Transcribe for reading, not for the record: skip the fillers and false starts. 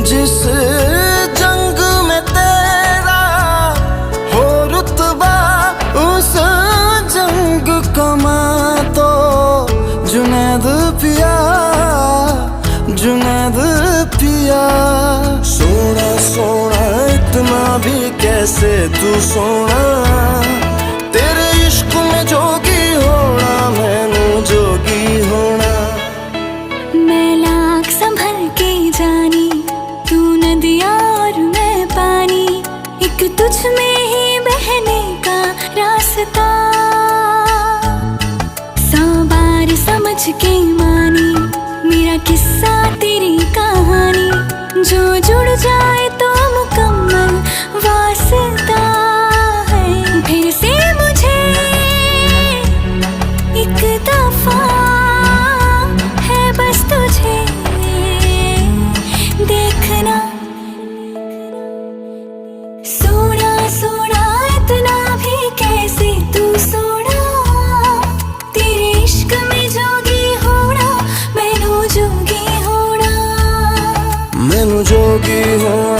जिस जंग में तेरा हो रुतबा, उस जंग कमा तो जुनैद पिया, जुनैद पिया। सोना सोना इतना भी कैसे तू सोना, तेरे इश्क में जोगी होना, मैनू जोगी होना। मैं लाख संभल के जानी, तू नदिया और मैं पानी, एक तुझ में ही बहने का रास्ता। 100 बार समझ के मानी मेरा किस्सा तेरी कहानी, जो जुड़ जाए तो मुकम्मल वास्ता है। फिर से मुझे एक दफा है बस तुझे देखना। सोना सोना इतना भी कैसे तू सोना, तेरे इश्क में जोगी होना, मैनू जोगी होना, मैनू जोगी होना।